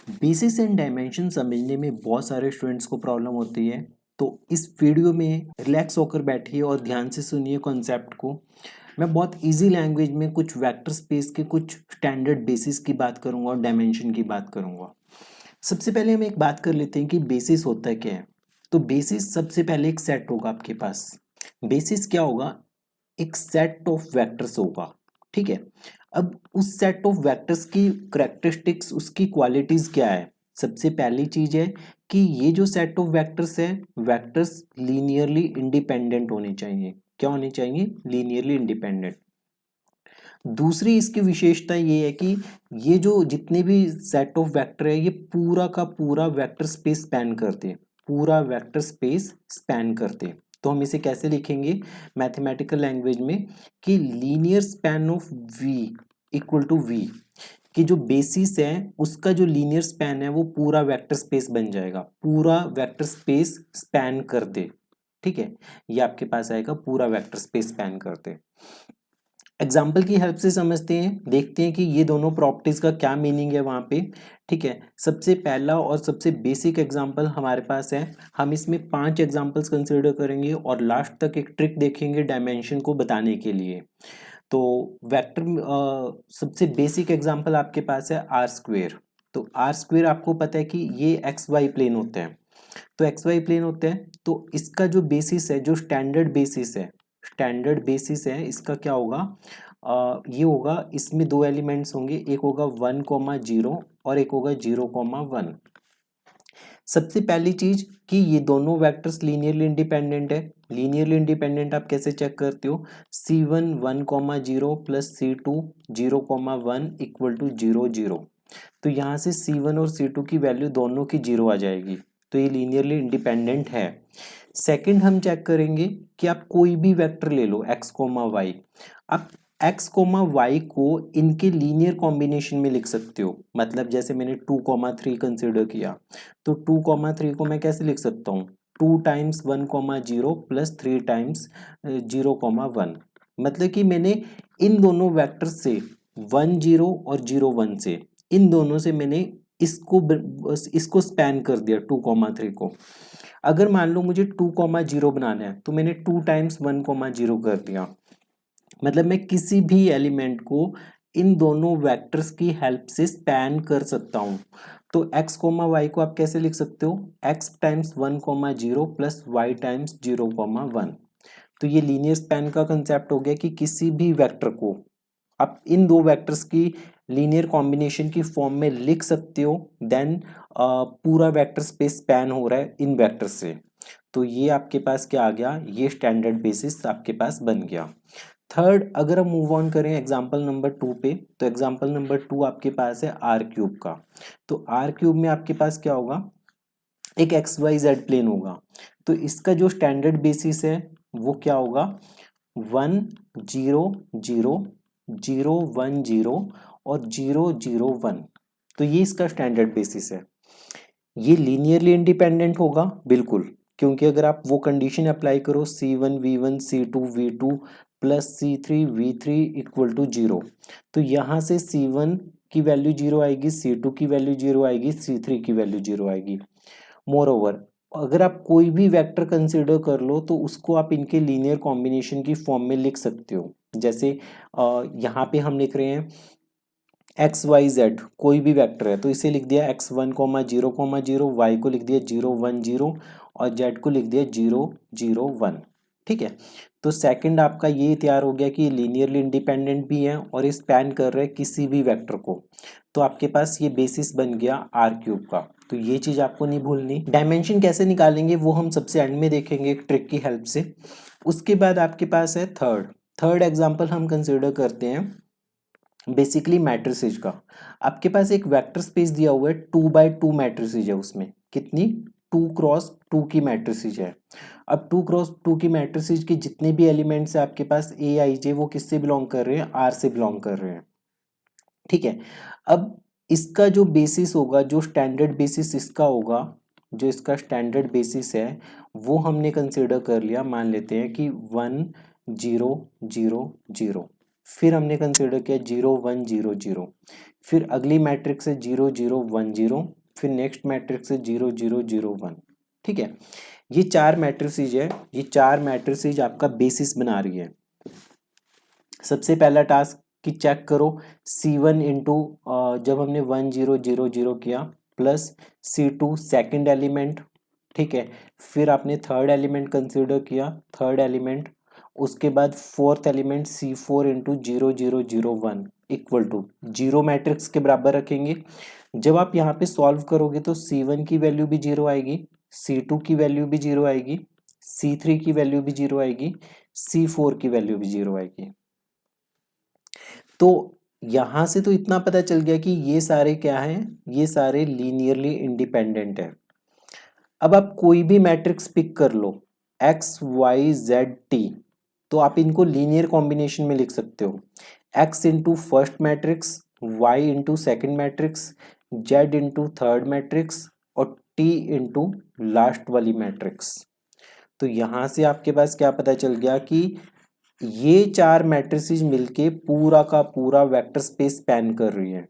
Basis and dimension समझने में बहुत सारे स्टूडेंट्स को प्रॉब्लम होती है, तो इस वीडियो में रिलैक्स होकर बैठिए और ध्यान से सुनिए कॉन्सेप्ट को। मैं बहुत इजी लैंग्वेज में कुछ वेक्टर स्पेस के कुछ स्टैंडर्ड बेसिस की बात करूंगा और डायमेंशन की बात करूंगा। सबसे पहले हम एक बात कर लेते हैं कि बेसिस होता है क्या है। तो बेसिस सबसे पहले एक सेट होगा आपके पास। बेसिस क्या होगा? एक सेट ऑफ वेक्टर्स होगा, ठीक है। अब उस सेट ऑफ वेक्टर्स की करेक्टरिस्टिक्स, उसकी क्वालिटीज क्या है? सबसे पहली चीज है कि ये जो सेट ऑफ वेक्टर्स है, वेक्टर्स लीनियरली इंडिपेंडेंट होने चाहिए। क्या होने चाहिए? Linearly independent. दूसरी इसकी विशेषता ये है कि ये जो जितने भी सेट ऑफ वेक्टर है, ये पूरा का पूरा वेक्टर स्पेस स्पैन करते हैं, पूरा वेक्टर स्पेस स्पैन करते हैं। तो हम इसे कैसे लिखेंगे मैथमेटिकल लैंग्वेज में कि linear span of V equal to V, कि जो बेसिस है उसका जो लीनियर स्पैन है वो पूरा वेक्टर स्पेस बन जाएगा, पूरा वेक्टर स्पेस स्पैन कर दे, ठीक है। ये आपके पास आएगा पूरा वेक्टर स्पेस स्पैन करते। एग्जाम्पल की हेल्प से समझते हैं, देखते हैं कि ये दोनों प्रॉपर्टीज का क्या मीनिंग है वहां पे, ठीक है। सबसे पहला और सबसे बेसिक एग्जाम्पल हमारे पास है। हम इसमें 5 एग्जाम्पल्स कंसिडर करेंगे और लास्ट तक एक ट्रिक देखेंगे डायमेंशन को बताने के लिए। तो वेक्टर सबसे बेसिक एग्जाम्पल आपके पास है आर स्क्वेयर। तो आर स्क्वेयर आपको पता है कि ये एक्स वाई प्लेन होते हैं। तो एक्स वाई प्लेन होते हैं, तो इसका जो बेसिस है, जो स्टैंडर्ड बेसिस है, स्टैंडर्ड बेसिस है इसका क्या होगा? ये होगा, इसमें दो एलिमेंट्स होंगे, एक होगा 1,0 और एक होगा 0,1। सबसे पहली चीज कि ये दोनों वेक्टर्स लीनियरली इंडिपेंडेंट है। लीनियरली इंडिपेंडेंट आप कैसे चेक करते हो? C1 1,0 plus C2 0,1 equal to 0,0। तो यहाँ से C1 और C2 की वैल्यू दोनों की 0 आ जाएगी, तो ये लीनियरली इंडिपेंडेंट है। सेकंड हम चेक करेंगे कि आप कोई भी वेक्टर ले लो x, y। आप x, y को इनके लीनियर कॉम्बिनेशन में लिख सकते हो। मतलब जैसे मैंने 2,3 कंसिडर किया, तो 2,3 को मैं कैसे लिख सकता हूँ? 2 टाइम्स 1,0 प्लस 3 टाइम्स 0,1। मतलब कि मैंने इन दोनों वेक्टर से 1,0 और 0,1 से, इन दोनों से मैंने इसको स्पैन कर दिया 2,3 को। अगर मान लो मुझे 2,0 बनाना है, तो मैंने 2 टाइम्स 1,0 कर दिया। मतलब मैं किसी भी एलिमेंट को इन दोनों वेक्टर्स की हेल्प से स्पैन कर सकता हूं। तो x, y को आप कैसे लिख सकते हो? x times 1,0 plus y times 0,1। तो ये लीनियर स्पैन का कंसेप्ट हो गया कि किसी भी वेक्टर को आप इन दो वेक्टर्स की लीनियर कॉम्बिनेशन की फॉर्म में लिख सकते हो, देन पूरा वेक्टर स्पेस स्पैन हो रहा है इन वेक्टर से। तो ये आपके पास क्या आ गया? ये स्टैंडर्ड बेसिस आपके पास बन गया। थर्ड, अगर हम मूव ऑन करें एग्जांपल नंबर 2 पे, तो एग्जांपल नंबर 2 आपके पास है आर क्यूब का। तो आर क्यूब में आपके पास क्या होगा? एक एक्स वाई जेड प्लेन होगा। तो इसका जो स्टैंडर्ड बेसिस है वो क्या होगा? 1,0,0, 0,1,0 और 0,0,1। तो ये इसका स्टैंडर्ड बेसिस है। ये लीनियरली इंडिपेंडेंट होगा बिल्कुल, क्योंकि अगर आप वो कंडीशन अप्लाई करो C1 V1 C2 V2 plus C3 V3 equal to 0, तो यहाँ से C1 की वैल्यू 0 आएगी, C2 की वैल्यू 0 आएगी, C3 की वैल्यू 0 आएगी। मोर ओवर, अगर आप कोई भी वेक्टर कंसिडर कर लो तो उसको आप इनके लीनियर कॉम्बिनेशन की फॉर्म में लिख सकते हो। जैसे यहाँ पे हम लिख रहे हैं एक्स वाई जेड, कोई भी वेक्टर है तो इसे लिख दिया x1,0,0, y को लिख दिया 0,1,0 और z को लिख दिया 0,0,1। ठीक है, तो सेकंड आपका ये तैयार हो गया कि लीनियरली इंडिपेंडेंट भी है और स्पैन कर रहे हैं किसी भी वेक्टर को। तो आपके पास ये बेसिस बन गया आर क्यूब का। तो ये चीज आपको नहीं भूलनी। डायमेंशन कैसे निकालेंगे वो हम सबसे एंड में देखेंगे एक ट्रिक की हेल्प से। उसके बाद आपके पास है थर्ड एग्जाम्पल हम कंसिडर करते हैं बेसिकली मैट्रिसेज का। आपके पास एक वेक्टर स्पेस दिया हुआ है, 2x2 मैट्रिसेज है, उसमें कितनी? 2x2 की मैट्रिसेज है। अब 2x2 की मैट्रिसेज के जितने भी एलिमेंट्स है आपके पास ए आई जे, वो किससे बिलोंग कर रहे हैं? आर से बिलोंग कर रहे हैं। ठीक है, अब इसका जो बेसिस होगा, जो स्टैंडर्ड बेसिस इसका होगा, जो इसका स्टैंडर्ड बेसिस है वो हमने कंसिडर कर लिया। मान लेते हैं कि 1,0,0,0। फिर हमने कंसिडर किया 0 1 0 0, फिर अगली मैट्रिक्स है 0 0 1 0, फिर नेक्स्ट मैट्रिक्स है 0 0 0 1। ठीक है, ये चार मैट्रिसेज है, ये चार मैट्रिसेज आपका बेसिस बना रही है। सबसे पहला टास्क कि चेक करो C1 इंटू, जब हमने 1 0 0 0 किया, प्लस C2 सेकेंड एलिमेंट। ठीक है, फिर आपने थर्ड एलिमेंट कंसिडर किया, थर्ड एलिमेंट, उसके बाद fourth element C4 into 0 0 0 1 equal to zero matrix के बराबर रखेंगे। जब आप यहाँ पे सॉल्व करोगे तो C1 की वैल्यू भी जीरो आएगी, C2 की वैल्यू भी जीरो आएगी, C3 की वैल्यू भी जीरो आएगी, C4 की वैल्यू भी जीरो आएगी। तो यहां से तो इतना पता चल गया कि ये सारे क्या हैं, ये सारे लीनियरली इंडिपेंडेंट है। अब आप कोई भी मैट्रिक्स पिक कर लो, एक्स वाई जेड टी, तो आप इनको लीनियर कॉम्बिनेशन में लिख सकते हो, X into first matrix, Y into second matrix, Z into third matrix, और टी इंटू लास्ट वाली मैट्रिक्स। तो यहां से आपके पास क्या पता चल गया कि ये चार मैट्रिसेस मिलके पूरा का पूरा वेक्टर स्पेस स्पैन कर रही है।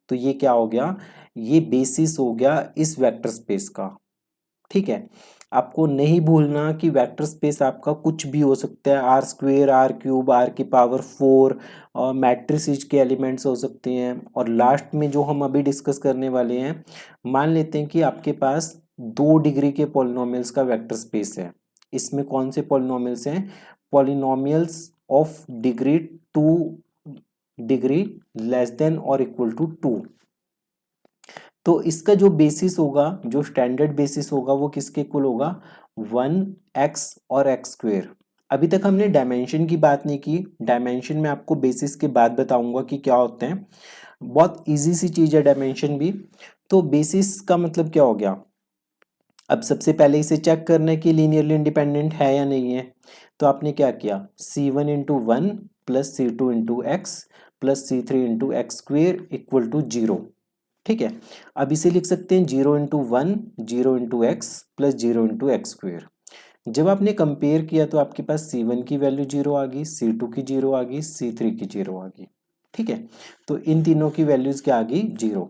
तो ये क्या हो गया, ये बेसिस हो गया इस वेक्टर स्पेस का। ठीक है, आपको नहीं भूलना कि वेक्टर स्पेस आपका कुछ भी हो सकता है, R square, R cube, R की पावर 4, और मैट्रिसेस के एलिमेंट्स हो सकते हैं। और लास्ट में जो हम अभी डिस्कस करने वाले हैं, मान लेते हैं कि आपके पास 2 डिग्री के पॉलिनोमियल्स का वेक्टर स्पेस है। इसमें कौन से पॉलिनोमियल्स हैं, polynomials of degree 2 degree less then और इक्वल टू 2। तो इसका जो बेसिस होगा, जो स्टैंडर्ड बेसिस होगा, वो किसके इक्वल होगा, 1x और एक्स स्क्वेयर। अभी तक हमने डायमेंशन की बात नहीं की, डायमेंशन में आपको बेसिस के बाद बताऊंगा कि क्या होते हैं, बहुत इजी सी चीज है डायमेंशन भी। तो बेसिस का मतलब क्या हो गया, अब सबसे पहले इसे चेक करना कि लीनियरली इंडिपेंडेंट है या नहीं है। तो आपने क्या किया, C1 into 1 plus C2 into X plus C3 into X square equal to 0। ठीक है, अब इसे लिख सकते हैं 0 into 1 0 into X plus 0 into X square. जब आपने कंपेयर किया तो आपके पास C1 की वैल्यू 0 आ गई, C2 की 0 आ गई, C3 की 0 आ गई। ठीक है, तो इन तीनों की वैल्यूज क्या आ गई, 0।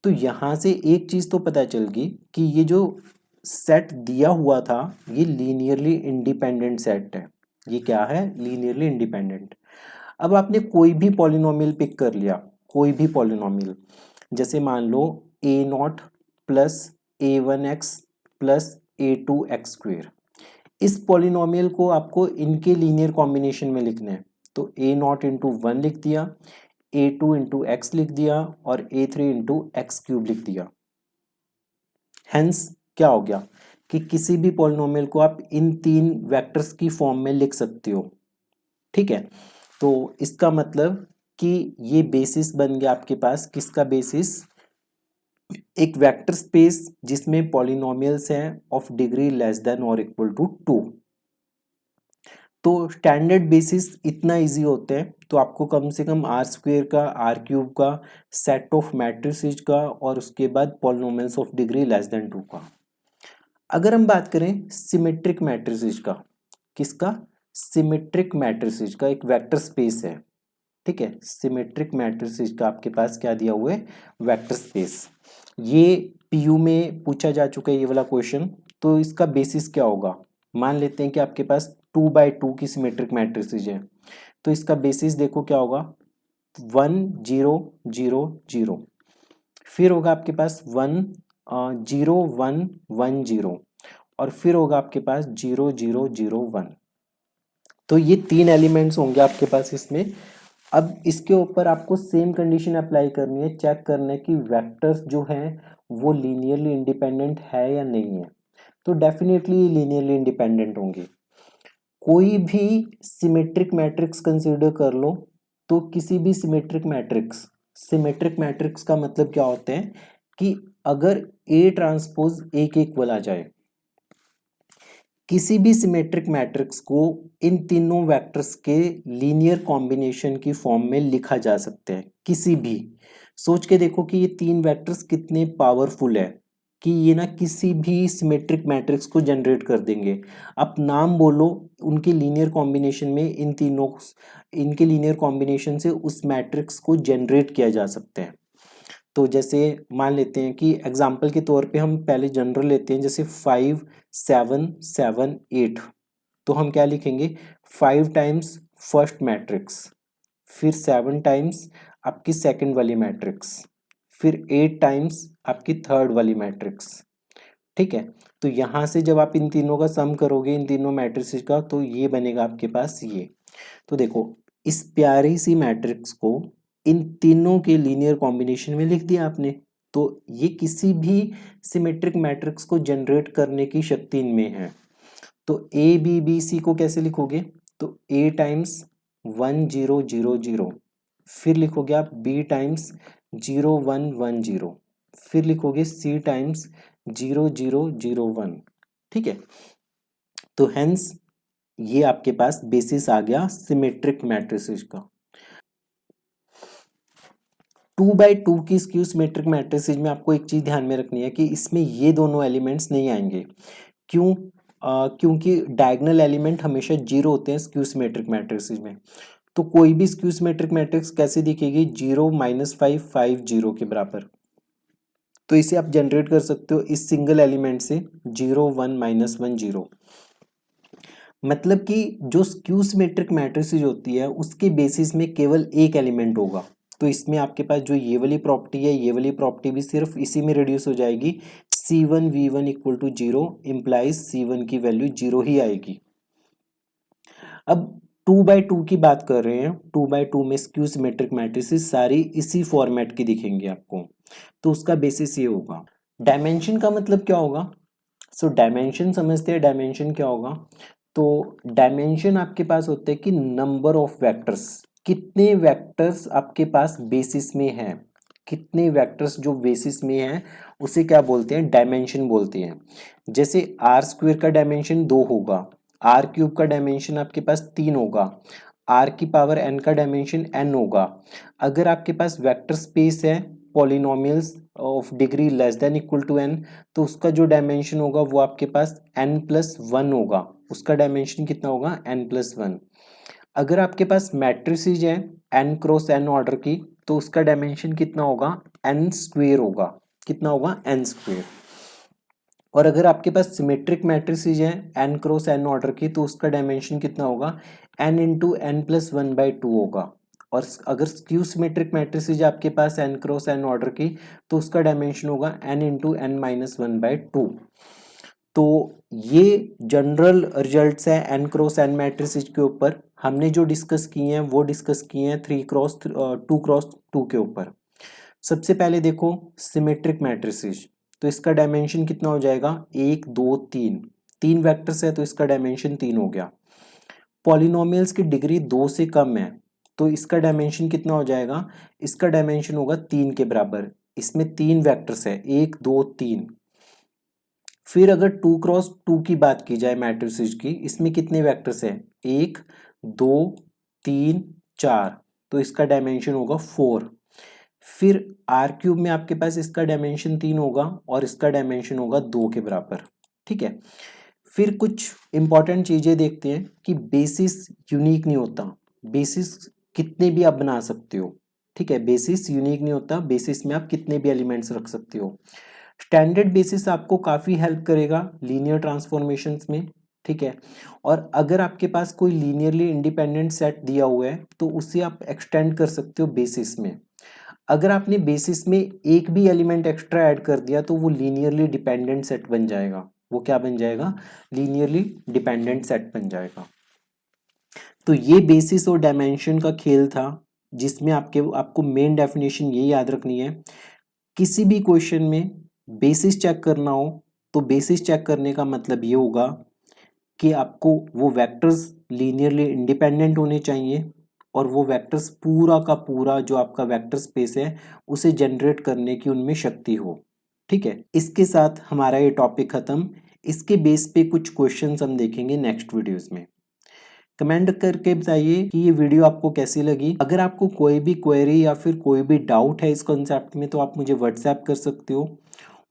तो यहां से एक चीज तो पता चल गई कि ये जो सेट दिया हुआ था ये लीनियरली इंडिपेंडेंट सेट है। ये क्या है, लीनियरली इंडिपेंडेंट। अब आपने कोई भी पॉलिनोमियल पिक कर लिया, कोई भी पॉलिनोमियल, जैसे मान लो a0 plus a1x plus a2x square. इस पॉलिनोमियल को आपको इनके लीनियर कॉम्बिनेशन में लिखना है। तो a0 इंटू 1 लिख दिया, a2 इंटू एक्स लिख दिया, और a3 इंटू एक्स क्यूब लिख दिया। हेंस क्या हो गया कि किसी भी पॉलिनोमियल को आप इन तीन वेक्टर्स की फॉर्म में लिख सकते हो। ठीक है, तो इसका मतलब कि ये बेसिस बन गया आपके पास, किसका बेसिस, एक वेक्टर स्पेस जिसमें पॉलिनोमियल्स हैं ऑफ डिग्री लेस देन और इक्वल टू 2। तो स्टैंडर्ड बेसिस इतना इजी होता है, तो आपको कम से कम आर स्क्वेयर का, आर क्यूब का, सेट ऑफ मैट्रिसेस का, और उसके बाद polynomials of degree less then 2 का। अगर हम बात करें सिमेट्रिक मैट्रिसेस का, किसका, सिमेट्रिक मैट्रिसेस का एक वेक्टर स्पेस है। ठीक है, सिमेट्रिक मैट्रिसेस का आपके पास क्या दिया हुआ है, वेक्टर स्पेस। ये पीयू में पूछा जा चुका है ये वाला क्वेश्चन। तो इसका बेसिस क्या होगा, मान लेते हैं कि आपके पास 2x2 की सिमेट्रिक मैट्रिसेस है। तो इसका बेसिस देखो क्या होगा, 1 0 0 0, फिर होगा आपके पास 1 0 1 1 0, और फिर होगा आपके पास 0 0 0 1। तो ये तीन एलिमेंट्स होंगे आपके पास इसमें। अब इसके ऊपर आपको सेम कंडीशन अप्लाई करनी है, चेक करना है कि वेक्टर्स जो हैं वो लीनियरली इंडिपेंडेंट है या नहीं है। तो डेफिनेटली लीनियरली इंडिपेंडेंट होंगे। कोई भी सिमेट्रिक मैट्रिक्स कंसीडर कर लो, तो किसी भी सिमेट्रिक मैट्रिक्स, सिमेट्रिक मैट्रिक्स का मतलब क्या होता है कि अगर ए ट्रांसपोज ए के इक्वल आ जाए, किसी भी सिमेट्रिक मैट्रिक्स को इन तीनों वेक्टर्स के लीनियर कॉम्बिनेशन की फॉर्म में लिखा जा सकता है। किसी भी, सोच के देखो कि ये तीन वेक्टर्स कितने पावरफुल है। कि ये ना किसी भी सिमेट्रिक मैट्रिक्स को जनरेट कर देंगे। आप नाम बोलो, उनके लीनियर कॉम्बिनेशन में इनके लीनियर कॉम्बिनेशन से उस मैट्रिक्स को जनरेट किया जा सकता है। तो जैसे मान लेते हैं कि एग्जाम्पल के तौर पे हम पहले जनरल लेते हैं, जैसे 5 7 7 8, तो हम क्या लिखेंगे, 5 टाइम्स फर्स्ट मैट्रिक्स, फिर 7 टाइम्स आपकी सेकंड वाली मैट्रिक्स, फिर 8 टाइम्स आपकी थर्ड वाली मैट्रिक्स। ठीक है, तो यहाँ से जब आप इन तीनों का सम करोगे, इन तीनों मैट्रिक्स का, तो ये बनेगा आपके पास ये। तो देखो, इस प्यारी सी मैट्रिक्स को इन तीनों के लीनियर कॉम्बिनेशन में लिख दिया आपने, तो ये किसी भी सिमेट्रिक मैट्रिक्स को जनरेट करने की शक्ति इनमें है। तो ए बी बी सी को कैसे लिखोगे, तो ए टाइम्स 1 0 0 0, फिर लिखोगे आप बी टाइम्स 0 1 1 0, फिर लिखोगे सी टाइम्स 0 0 0 1। ठीक है, तो हेंस ये आपके पास बेसिस आ गया सिमेट्रिक मैट्रिसेस का। 2x2 की स्क्यू सिमेट्रिक मैट्रिसेस में आपको एक चीज ध्यान में रखनी है कि इसमें ये दोनों एलिमेंट्स नहीं आएंगे। क्यों? क्योंकि डायगोनल एलिमेंट हमेशा जीरो होते हैं स्क्यू सिमेट्रिक मैट्रिसेस में। तो कोई भी स्क्यू सिमेट्रिक मैट्रिक्स कैसे दिखेगी, 0 -5 5 0 के बराबर। तो इसे आप जनरेट कर सकते हो इस सिंगल एलिमेंट से, 0 1 -1 0। मतलब कि जो स्क्यू सिमेट्रिक मैट्रिसेस होती है उसके बेसिस में केवल एक एलिमेंट होगा। तो इसमें आपके पास जो ये वाली प्रॉपर्टी है, ये वाली प्रॉपर्टी भी सिर्फ इसी में रिड्यूस हो जाएगी। C1 V1 equal to 0 implies C1 की वैल्यू 0 ही आएगी। अब 2x2 की बात कर रहे हैं, 2x2 में स्क्यू सिमेट्रिक मैट्रिसेस सारी इसी फॉर्मेट की दिखेंगी आपको। तो उसका बेसिस ये होगा। डायमेंशन का मतलब क्या होगा? सो डायमेंशन समझते हैं, डायमेंशन क्या होगा? तो डायमेंशन आपके पास होते हैं कि नंबर ऑफ वेक्टर्स, कितने वेक्टर्स आपके पास बेसिस में हैं, कितने वेक्टर्स जो बेसिस में हैं उसे क्या बोलते हैं, डायमेंशन बोलते हैं। जैसे आर स्क्वायर का डायमेंशन 2 होगा, आर क्यूब का डायमेंशन आपके पास 3 होगा, आर की पावर एन का डायमेंशन एन होगा। अगर आपके पास वेक्टर स्पेस है polynomials of degree less than equal to N, तो उसका जो डायमेंशन होगा वो आपके पास n+1 होगा। उसका डायमेंशन कितना होगा, n+1। अगर आपके पास मैट्रिसेस है n क्रॉस n ऑर्डर की, तो उसका डायमेंशन कितना होगा, n स्क्वेयर होगा। कितना होगा, n स्क्वेयर। और अगर आपके पास सिमेट्रिक मैट्रिसेस है n क्रॉस n ऑर्डर की, तो उसका डायमेंशन कितना होगा, n इंटू n+1/2 होगा। और अगर स्क्यू सिमेट्रिक मैट्रिसेस आपके पास n क्रॉस n ऑर्डर की, तो उसका डायमेंशन होगा n इंटू n-1/2। तो ये जनरल रिजल्ट्स है n क्रॉस n मैट्रिसेस के ऊपर। हमने जो डिस्कस किए हैं वो डिस्कस किए हैं 2x2 के ऊपर। सबसे पहले देखो सिमेट्रिक मैट्रिसेस, तो इसका डायमेंशन कितना हो जाएगा, 1 2 3, 3 वेक्टर्स है तो इसका डायमेंशन 3 हो गया। पॉलिनोमियल्स की डिग्री 2 से कम है, तो इसका डायमेंशन कितना हो जाएगा, इसका डायमेंशन होगा 3 के बराबर। इसमें 3 वेक्टर्स है, 1 2 3। फिर अगर 2x2 की बात की जाए मैट्रिसेस की, इसमें कितने वेक्टर्स है, 1 2 3 4, तो इसका डायमेंशन होगा 4। फिर आर क्यूब में आपके पास इसका डायमेंशन 3 होगा और इसका डायमेंशन होगा 2 के बराबर। ठीक है, फिर कुछ इंपॉर्टेंट चीजें देखते हैं कि बेसिस यूनिक नहीं होता, बेसिस कितने भी आप बना सकते हो। ठीक है, बेसिस यूनिक नहीं होता, बेसिस में आप कितने भी एलिमेंट्स रख सकते हो। स्टैंडर्ड बेसिस आपको काफी हेल्प करेगा लीनियर ट्रांसफॉर्मेशंस में। ठीक है, और अगर आपके पास कोई लीनियरली इंडिपेंडेंट सेट दिया हुआ है तो उसे आप एक्सटेंड कर सकते हो बेसिस में। अगर आपने बेसिस में एक भी एलिमेंट एक्स्ट्रा ऐड कर दिया तो वो लीनियरली डिपेंडेंट सेट बन जाएगा। वो क्या बन जाएगा, लीनियरली डिपेंडेंट सेट बन जाएगा। तो ये बेसिस और डायमेंशन का खेल था, जिसमें आपको मेन डेफिनेशन ये याद रखनी है, किसी भी क्वेश्चन में बेसिस चेक करना हो तो बेसिस चेक करने का मतलब ये होगा कि आपको वो वेक्टर्स लीनियरली इंडिपेंडेंट होने चाहिए और वो वेक्टर्स पूरा का पूरा जो आपका वेक्टर स्पेस है उसे जनरेट करने की उनमें शक्ति हो। ठीक है, इसके साथ हमारा ये टॉपिक खत्म। इसके बेस पे कुछ क्वेश्चंस हम देखेंगे नेक्स्ट वीडियोस में। कमेंट करके बताइए कि ये वीडियो आपको कैसी लगी। अगर आपको कोई भी क्वेरी या फिर कोई भी डाउट है इस कॉन्सेप्ट में तो आप मुझे व्हाट्सएप कर सकते हो।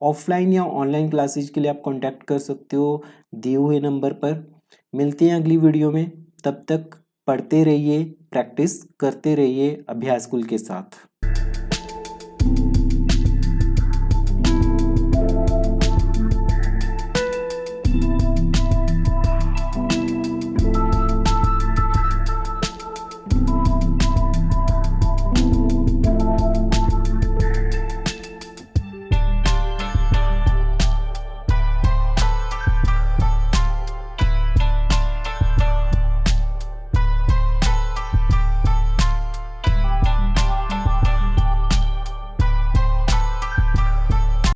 ऑफलाइन या ऑनलाइन क्लासेज के लिए आप कांटेक्ट कर सकते हो दिए हुए नंबर पर। मिलते हैं अगली वीडियो में, तब तक पढ़ते रहिए, प्रैक्टिस करते रहिए अभ्यास कुल के साथ।